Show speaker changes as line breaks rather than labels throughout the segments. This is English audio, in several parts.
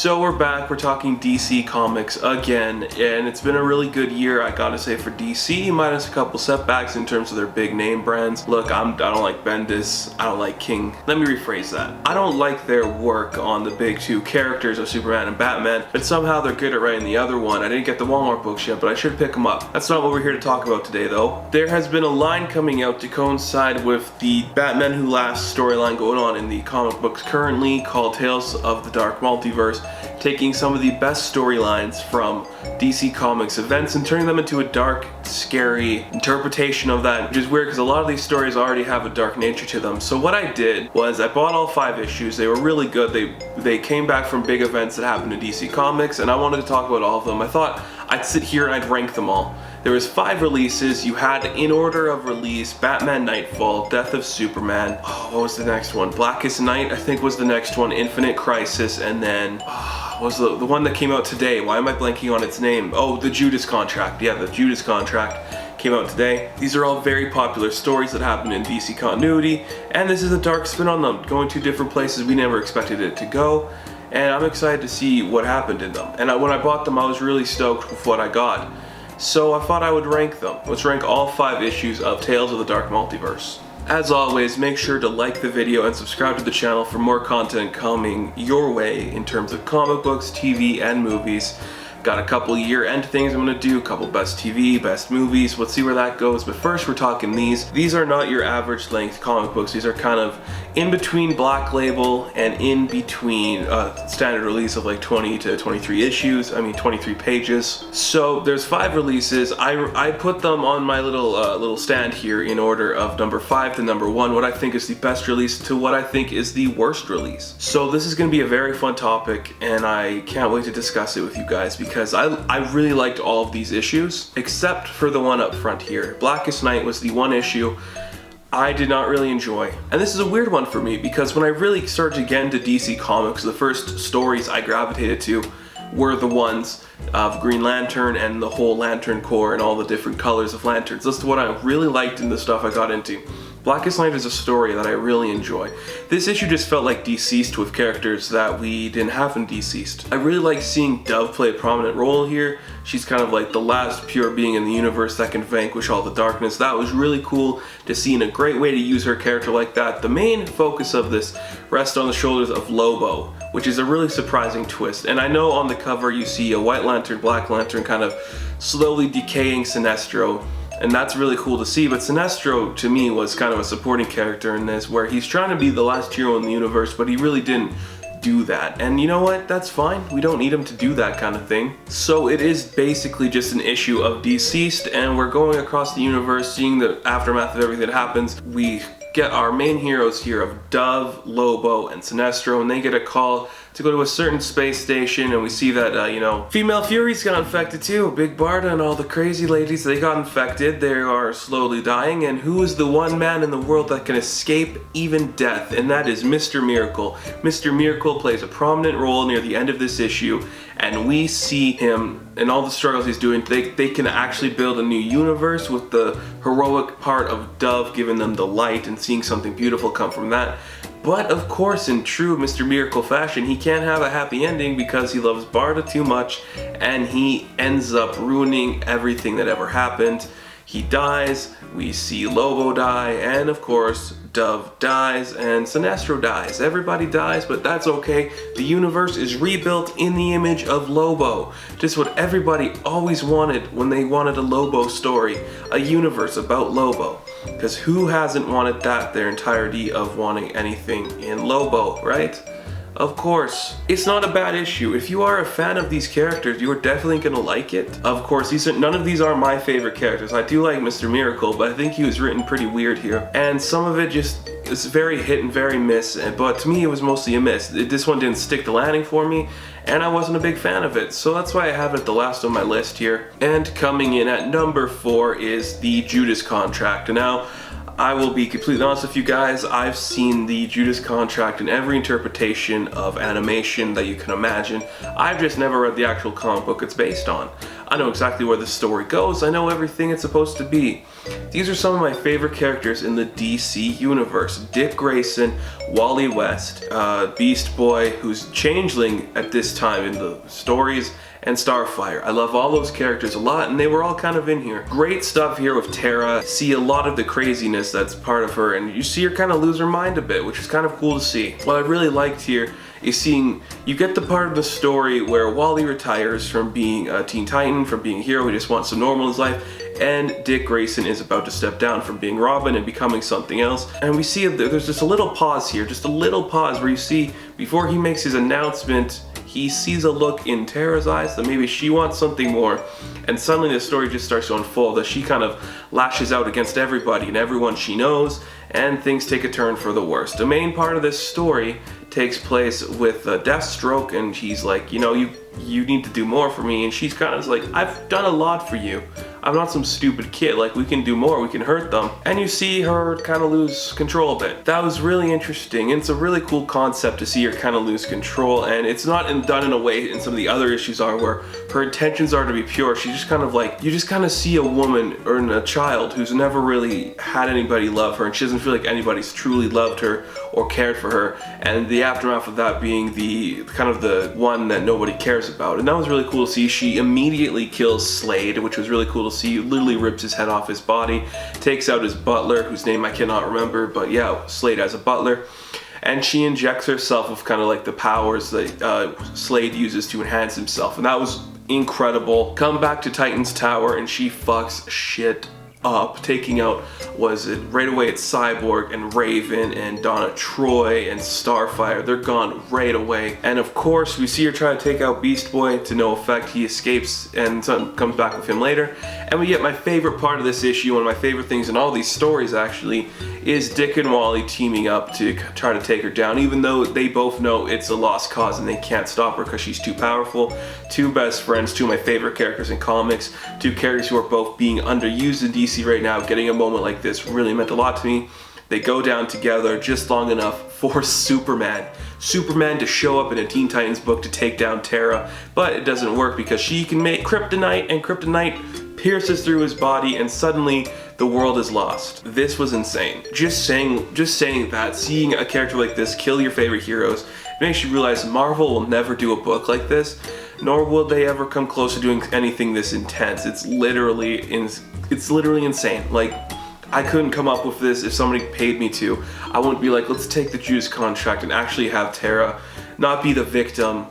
So we're back, we're talking DC Comics again, and it's been a really good year, I gotta say, for DC, minus a couple setbacks in terms of their big name brands. Look, I don't like Bendis, I don't like King. Let me rephrase that. I don't like their work on the big two characters of Superman and Batman, but somehow they're good at writing the other one. I didn't get the Walmart books yet, but I should pick them up. That's not what we're here to talk about today, though. There has been a line coming out to coincide with the Batman Who Laughs storyline going on in the comic books currently, called Tales of the Dark Multiverse, taking some of the best storylines from DC Comics events and turning them into a dark, scary interpretation of that, which is weird because a lot of these stories already have a dark nature to them. So what I did was I bought all 5 issues. They were really good. They came back from big events that happened in DC Comics, and I wanted to talk about all of them. I thought I'd sit here and I'd rank them all. There was 5 releases. You had, in order of release, Batman Nightfall, Death of Superman, what was the next one? Blackest Night, I think, was the next one, Infinite Crisis, and then what was the one that came out today? Why am I blanking on its name? Oh, the Judas Contract. Yeah, the Judas Contract came out today. These are all very popular stories that happened in DC continuity, and this is a dark spin on them, going to different places we never expected it to go, and I'm excited to see what happened in them. And when I bought them, I was really stoked with what I got. So I thought I would rank them. Let's rank all 5 issues of Tales of the Dark Multiverse. As always, make sure to like the video and subscribe to the channel for more content coming your way in terms of comic books, TV, and movies. Got a couple year-end things I'm going to do, a couple best TV, best movies, let's see where that goes. But first we're talking these. These are not your average length comic books. These are kind of in between Black Label and in between standard release of like 20 to 23 issues, 23 pages. So there's 5 releases. I put them on my little stand here in order of number 5 to number 1, what I think is the best release to what I think is the worst release. So this is going to be a very fun topic, and I can't wait to discuss it with you guys, because I really liked all of these issues, except for the one up front here. Blackest Night was the one issue I did not really enjoy. And this is a weird one for me, because when I really started to get into DC Comics, the first stories I gravitated to were the ones of Green Lantern and the whole Lantern Corps and all the different colors of lanterns. That's what I really liked in the stuff I got into. Blackest Night is a story that I really enjoy. This issue just felt like Deceased with characters that we didn't have in Deceased. I really like seeing Dove play a prominent role here. She's kind of like the last pure being in the universe that can vanquish all the darkness. That was really cool to see, and a great way to use her character like that. The main focus of this rests on the shoulders of Lobo, which is a really surprising twist. And I know on the cover you see a White Lantern, Black Lantern kind of slowly decaying Sinestro, and that's really cool to see. But Sinestro, to me, was kind of a supporting character in this, where he's trying to be the last hero in the universe, but he really didn't do that. And you know what? That's fine. We don't need him to do that kind of thing. So it is basically just an issue of Deceased, and we're going across the universe, seeing the aftermath of everything that happens. We get our main heroes here of Dove, Lobo, and Sinestro, and they get a call to go to a certain space station, and we see that, Female Furies got infected too. Big Barda and all the crazy ladies, they got infected. They are slowly dying, and who is the one man in the world that can escape even death? And that is Mr. Miracle. Mr. Miracle plays a prominent role near the end of this issue, and we see him and all the struggles he's doing. They can actually build a new universe with the heroic part of Dove giving them the light and seeing something beautiful come from that. But of course, in true Mr. Miracle fashion, he can't have a happy ending because he loves Barda too much, and he ends up ruining everything that ever happened. He dies, we see Lobo die, and of course, Dove dies, and Sinestro dies. Everybody dies, but that's okay. The universe is rebuilt in the image of Lobo. Just what everybody always wanted when they wanted a Lobo story. A universe about Lobo. Because who hasn't wanted that their entirety of wanting anything in Lobo, right? Of course. It's not a bad issue. If you are a fan of these characters, you are definitely going to like it. Of course, none of these are my favorite characters. I do like Mr. Miracle, but I think he was written pretty weird here. And some of it just is very hit and very miss, but to me it was mostly a miss. This one didn't stick the landing for me, and I wasn't a big fan of it. So that's why I have it the last on my list here. And coming in at number 4 is the Judas Contract. Now, I will be completely honest with you guys, I've seen the Judas Contract in every interpretation of animation that you can imagine. I've just never read the actual comic book it's based on. I know exactly where the story goes, I know everything it's supposed to be. These are some of my favorite characters in the DC universe. Dick Grayson, Wally West, Beast Boy, who's Changeling at this time in the stories, and Starfire. I love all those characters a lot, and they were all kind of in here. Great stuff here with Tara. See a lot of the craziness that's part of her, and you see her kind of lose her mind a bit, which is kind of cool to see. What I really liked here is seeing, you get the part of the story where Wally retires from being a Teen Titan, from being a hero, he just wants some normal in his life, and Dick Grayson is about to step down from being Robin and becoming something else. And we see there's just a little pause here, just a little pause where you see, before he makes his announcement, he sees a look in Tara's eyes that maybe she wants something more, and suddenly the story just starts to unfold as she kind of lashes out against everybody and everyone she knows, and things take a turn for the worst. The main part of this story takes place with Deathstroke, and he's like, you know, you need to do more for me, and she's kind of like, I've done a lot for you. I'm not some stupid kid, like we can do more, we can hurt them. And you see her kind of lose control a bit. That was really interesting, and it's a really cool concept to see her kind of lose control, and it's not done in a way in some of the other issues are where her intentions are to be pure. She's just kind of like, you just kind of see a woman or a child who's never really had anybody love her, and she doesn't feel like anybody's truly loved her or cared for her, and the aftermath of that being the kind of the one that nobody cares about. And that was really cool to see. She immediately kills Slade, which was really cool to see. Literally rips his head off his body, takes out his butler, whose name I cannot remember, but yeah, Slade has a butler, and she injects herself with kind of like the powers that Slade uses to enhance himself, and that was incredible. Come back to Titan's Tower, and she fucks shit up, taking out, was it right away, it's Cyborg and Raven and Donna Troy and Starfire. They're gone right away. And of course we see her try to take out Beast Boy, to no effect. He escapes and comes back with him later. And we get my favorite part of this issue, one of my favorite things in all these stories actually, is Dick and Wally teaming up to try to take her down, even though they both know it's a lost cause and they can't stop her because she's too powerful. Two best friends, two of my favorite characters in comics, two characters who are both being underused in DC right now. Getting a moment like this really meant a lot to me. They go down together just long enough for Superman to show up in a Teen Titans book to take down Tara, but it doesn't work because she can make kryptonite, and kryptonite pierces through his body, and suddenly the world is lost. This was insane. Just saying that, seeing a character like this kill your favorite heroes, makes you realize Marvel will never do a book like this, nor will they ever come close to doing anything this intense. It's literally insane. Like, I couldn't come up with this if somebody paid me to. I wouldn't be like, let's take the Judas Contract and actually have Tara not be the victim,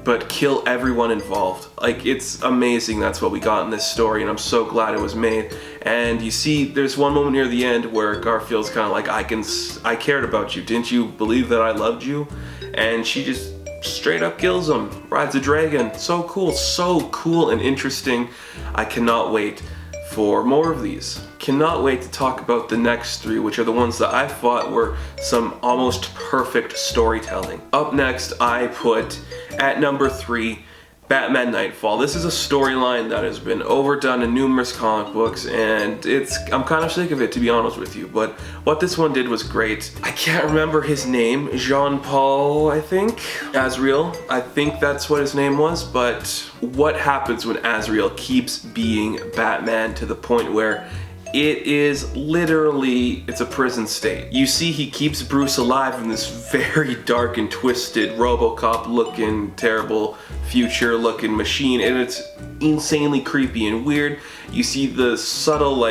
but kill everyone involved. Like, it's amazing that's what we got in this story, and I'm so glad it was made. And you see, there's one moment near the end where Garfield's kind of like, I cared about you. Didn't you believe that I loved you? And she just straight up kills him, rides a dragon. So cool and interesting. I cannot wait for more of these. Cannot wait to talk about the next three, which are the ones that I thought were some almost perfect storytelling. Up next, I put at number 3, Batman Nightfall. This is a storyline that has been overdone in numerous comic books, and I'm kind of sick of it, to be honest with you, but what this one did was great. I can't remember his name, Jean-Paul, I think? Azrael, I think that's what his name was, but what happens when Azrael keeps being Batman to the point where it is literally, it's a prison state. You see, he keeps Bruce alive in this very dark and twisted RoboCop looking, terrible future looking machine, and it's insanely creepy and weird. You see the subtle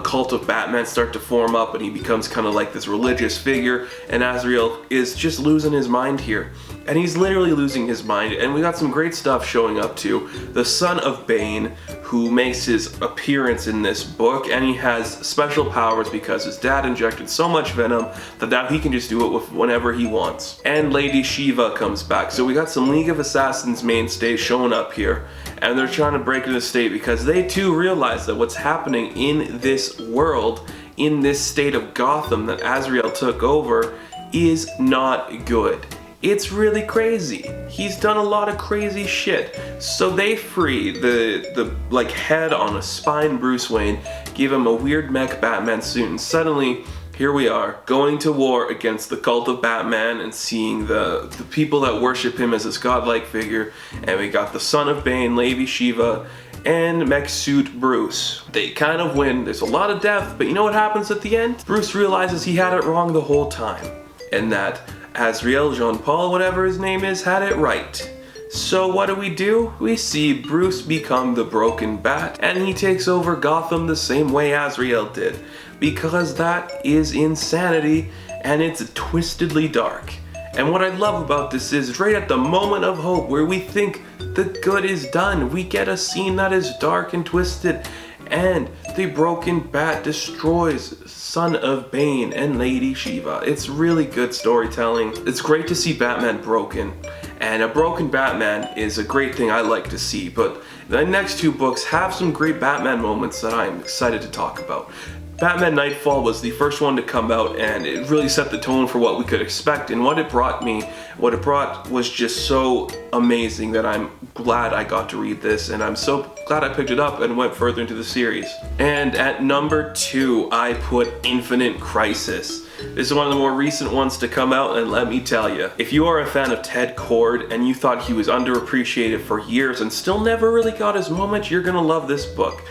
cult of Batman start to form up, and he becomes kind of like this religious figure, and Azrael is just losing his mind here. And he's literally losing his mind, and we got some great stuff showing up too. The son of Bane, who makes his appearance in this book, and he has special powers because his dad injected so much venom that now he can just do it with whenever he wants. And Lady Shiva comes back. So we got some League of Assassins mainstays showing up here, and they're trying to break into the state because they too realize that what's happening in this world, in this state of Gotham that Azrael took over, is not good. It's really crazy. He's done a lot of crazy shit. So they free the like head on a spine Bruce Wayne, give him a weird mech Batman suit, and suddenly here we are, going to war against the cult of Batman and seeing the people that worship him as this godlike figure. And we got the son of Bane, Levi Shiva, and mech suit Bruce. They kind of win. There's a lot of death, but you know what happens at the end? Bruce realizes he had it wrong the whole time, and that Azrael, Jean-Paul, whatever his name is, had it right. So what do? We see Bruce become the broken bat, and he takes over Gotham the same way Azrael did. Because that is insanity, and it's twistedly dark. And what I love about this is, right at the moment of hope, where we think the good is done, we get a scene that is dark and twisted, and the broken bat destroys Son of Bane and Lady Shiva. It's really good storytelling. It's great to see Batman broken, and a broken Batman is a great thing I like to see, but the next two books have some great Batman moments that I'm excited to talk about. Batman Nightfall was the first one to come out, and it really set the tone for what we could expect, and what it brought was just so amazing that I'm glad I got to read this, and I'm so glad I picked it up and went further into the series. And at number 2, I put Infinite Crisis. This is one of the more recent ones to come out, and let me tell you, if you are a fan of Ted Kord and you thought he was underappreciated for years and still never really got his moment, you're gonna love this book.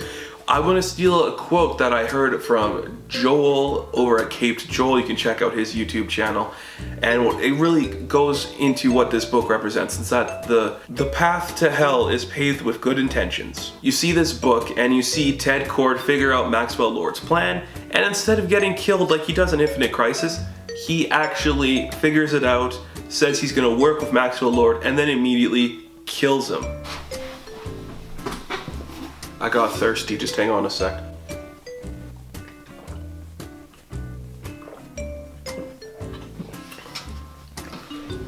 I want to steal a quote that I heard from Joel over at Caped Joel. You can check out his YouTube channel. And it really goes into what this book represents. It's that the path to hell is paved with good intentions. You see this book and you see Ted Kord figure out Maxwell Lord's plan. And instead of getting killed like he does in Infinite Crisis, he actually figures it out, says he's going to work with Maxwell Lord, and then immediately kills him. I got thirsty, just hang on a sec.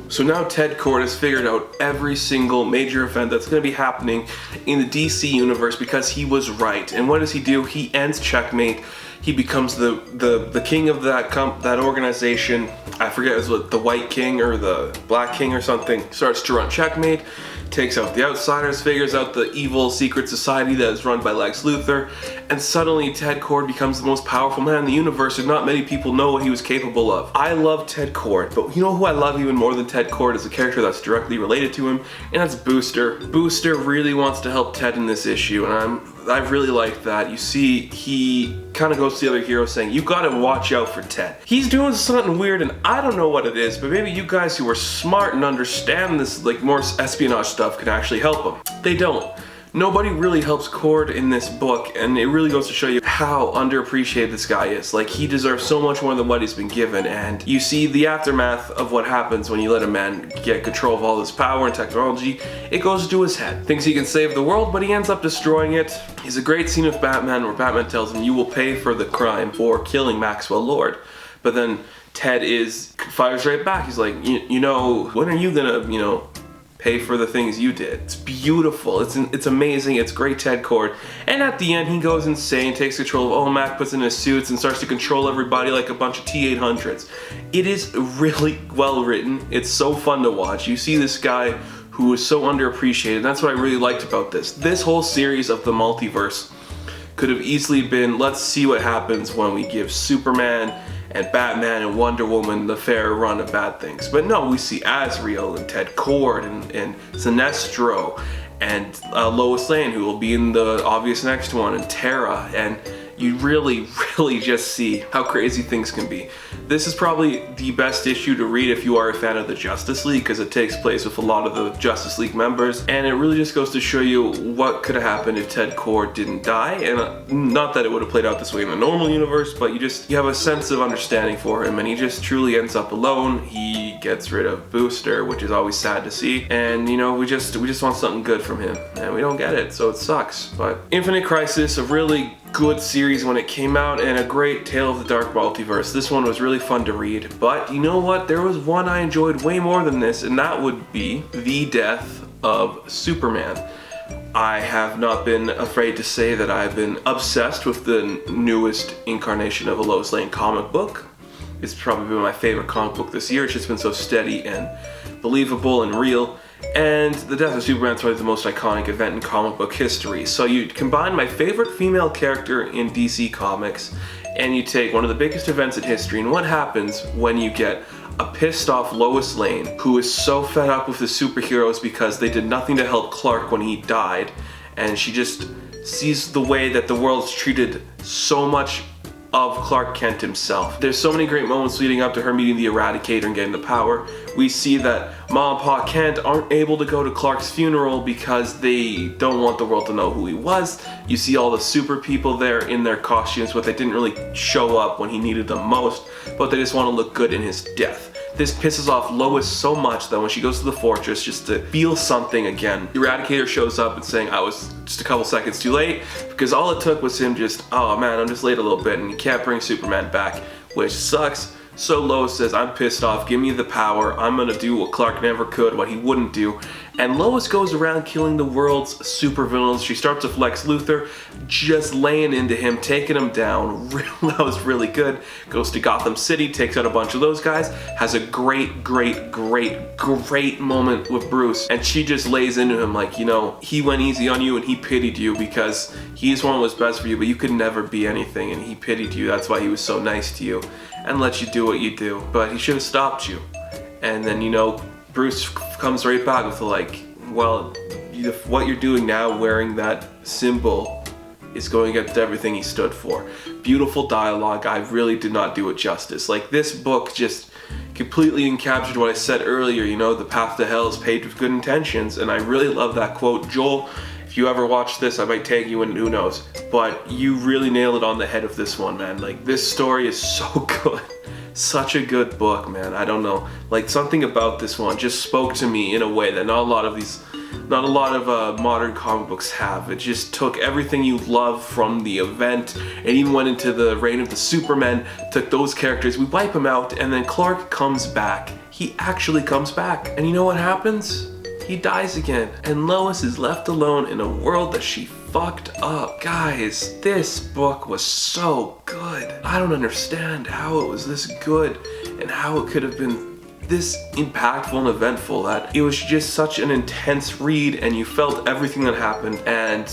So now Ted Kord has figured out every single major event that's going to be happening in the DC universe because he was right. And what does he do? He ends Checkmate. He becomes the king of that organization. I forget, it was the White King or the Black King or something. Starts to run Checkmate, takes out the Outsiders, figures out the evil secret society that is run by Lex Luthor, and suddenly Ted Kord becomes the most powerful man in the universe, and not many people know what he was capable of. I love Ted Kord, but you know who I love even more than Ted Kord is a character that's directly related to him, and that's Booster. Booster really wants to help Ted in this issue, and I really like that. You see, he kind of goes to the other heroes saying, you gotta watch out for Ted. He's doing something weird, and I don't know what it is, but maybe you guys who are smart and understand this, like more espionage stuff, can actually help him. They don't. Nobody really helps Kord in this book, and it really goes to show you how underappreciated this guy is. Like, he deserves so much more than what he's been given, and you see the aftermath of what happens when you let a man get control of all this power and technology. It goes to his head. Thinks he can save the world, but he ends up destroying it. He's a great scene with Batman where Batman tells him, you will pay for the crime for killing Maxwell Lord. But then Ted fires right back. He's like, you know, when are you gonna, pay for the things you did? It's beautiful. It's amazing. It's great Ted Kord. And at the end, he goes insane, takes control of OMAC, puts in his suits, and starts to control everybody like a bunch of T-800s. It is really well written. It's so fun to watch. You see this guy who is so underappreciated. That's what I really liked about this. This whole series of the multiverse could have easily been, let's see what happens when we give Superman and Batman and Wonder Woman the fair run of bad things. But no, we see Azrael and Ted Kord and Sinestro and Lois Lane, who will be in the obvious next one, and Tara, and you really just see how crazy things can be. This is probably the best issue to read if you are a fan of the Justice League, because it takes place with a lot of the Justice League members, and it really just goes to show you what could have happened if Ted Kord didn't die. And not that it would have played out this way in the normal universe, but you have a sense of understanding for him, and he just truly ends up alone. He gets rid of Booster, which is always sad to see, and we just want something good from him, and we don't get it, so it sucks. But Infinite Crisis, a really good series when it came out, and a great tale of the Dark Multiverse. This one was really fun to read, but you know what? There was one I enjoyed way more than this, and that would be the death of Superman. I have not been afraid to say that I've been obsessed with the newest incarnation of a Lois Lane comic book. It's probably been my favorite comic book this year. It's just been so steady and believable and real. And the death of Superman is probably the most iconic event in comic book history. So you combine my favorite female character in DC Comics, and you take one of the biggest events in history, and what happens when you get a pissed off Lois Lane who is so fed up with the superheroes because they did nothing to help Clark when he died, and she just sees the way that the world's treated so much of Clark Kent himself. There's so many great moments leading up to her meeting the Eradicator and getting the power. We see that Ma and Pa Kent aren't able to go to Clark's funeral because they don't want the world to know who he was. You see all the super people there in their costumes, but they didn't really show up when he needed them most, but they just want to look good in his death. This pisses off Lois so much that when she goes to the fortress just to feel something again, the Eradicator shows up and saying, I was just a couple seconds too late, because all it took was him just, oh man, I'm just late a little bit, and you can't bring Superman back, which sucks. So Lois says, I'm pissed off, give me the power, I'm gonna do what Clark never could, what he wouldn't do. And Lois goes around killing the world's supervillains. She starts with Lex Luthor, just laying into him, taking him down. That was really good. Goes to Gotham City, takes out a bunch of those guys, has a great moment with Bruce. And she just lays into him like, you know, he went easy on you and he pitied you because he's one what's best for you, but you could never be anything, and he pitied you. That's why he was so nice to you and let you do what you do. But he should have stopped you. And then, you know, Bruce comes right back with like, well, what you're doing now, wearing that symbol, is going against everything he stood for. Beautiful dialogue. I really did not do it justice. Like, this book just completely encapsulated what I said earlier, you know, the path to hell is paved with good intentions, and I really love that quote. Joel, if you ever watch this, I might tag you in, who knows, but you really nailed it on the head of this one, man. Like, this story is so good. Such a good book, man. I don't know, like, something about this one just spoke to me in a way that not a lot of modern comic books have. It just took everything you love from the event and even went into the reign of the Supermen, took those characters, we wipe them out, and then Clark comes back. He actually comes back, and you know what happens? He dies again, and Lois is left alone in a world that she fucked up. Guys, this book was so good. I don't understand how it was this good and how it could have been this impactful and eventful. That it was just such an intense read, and you felt everything that happened, and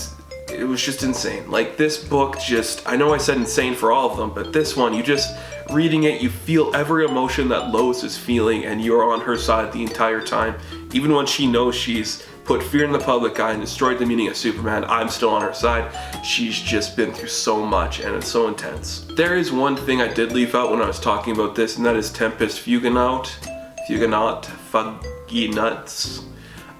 it was just insane. Like, this book just, I know I said insane for all of them, but this one, you just, reading it, you feel every emotion that Lois is feeling, and you're on her side the entire time. Even when she knows she's put fear in the public eye and destroyed the meaning of Superman, I'm still on her side. She's just been through so much, and it's so intense. There is one thing I did leave out when I was talking about this, and that is Tempest Fugonaut, Fuginuts.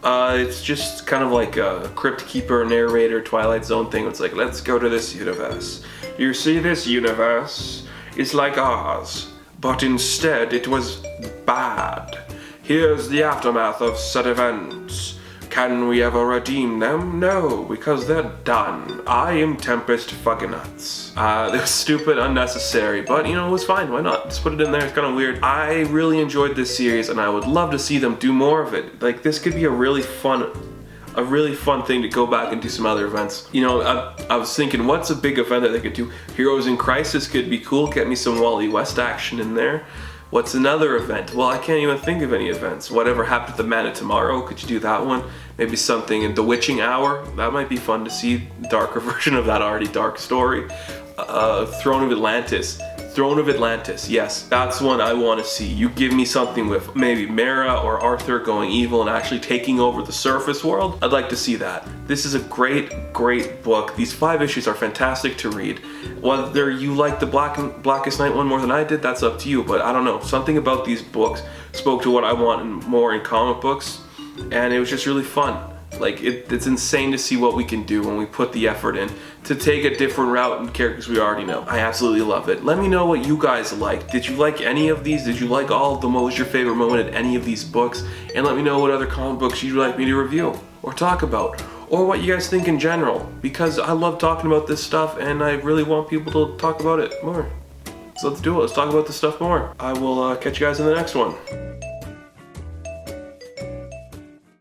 It's just kind of like a Crypt Keeper, narrator, Twilight Zone thing. It's like, let's go to this universe. You see, this universe is like ours, but instead it was bad. Here's the aftermath of said events. Can we ever redeem them? No, because they're done. I am Tempest Fuginuts. It was stupid, unnecessary, but you know, it was fine. Why not? Just put it in there. It's kind of weird. I really enjoyed this series, and I would love to see them do more of it. Like, this could be a really fun thing to go back and do some other events. You know, I was thinking, what's a big event that they could do? Heroes in Crisis could be cool. Get me some Wally West action in there. What's another event? Well, I can't even think of any events. Whatever Happened to the Man of Tomorrow, could you do that one? Maybe something in The Witching Hour, that might be fun to see. Darker version of that already dark story. Throne of Atlantis, yes, that's one I want to see. You give me something with maybe Mara or Arthur going evil and actually taking over the surface world. I'd like to see that. This is a great book. These 5 issues are fantastic to read. Whether you like the Blackest Night one more than I did, that's up to you, but I don't know. Something about these books spoke to what I want more in comic books, and it was just really fun. Like, it's insane to see what we can do when we put the effort in to take a different route in characters we already know. I absolutely love it. Let me know what you guys like. Did you like any of these? Did you like all of them? What was your favorite moment in any of these books? And let me know what other comic books you'd like me to review or talk about, or what you guys think in general, because I love talking about this stuff and I really want people to talk about it more. So let's do it. Let's talk about this stuff more. I will catch you guys in the next one.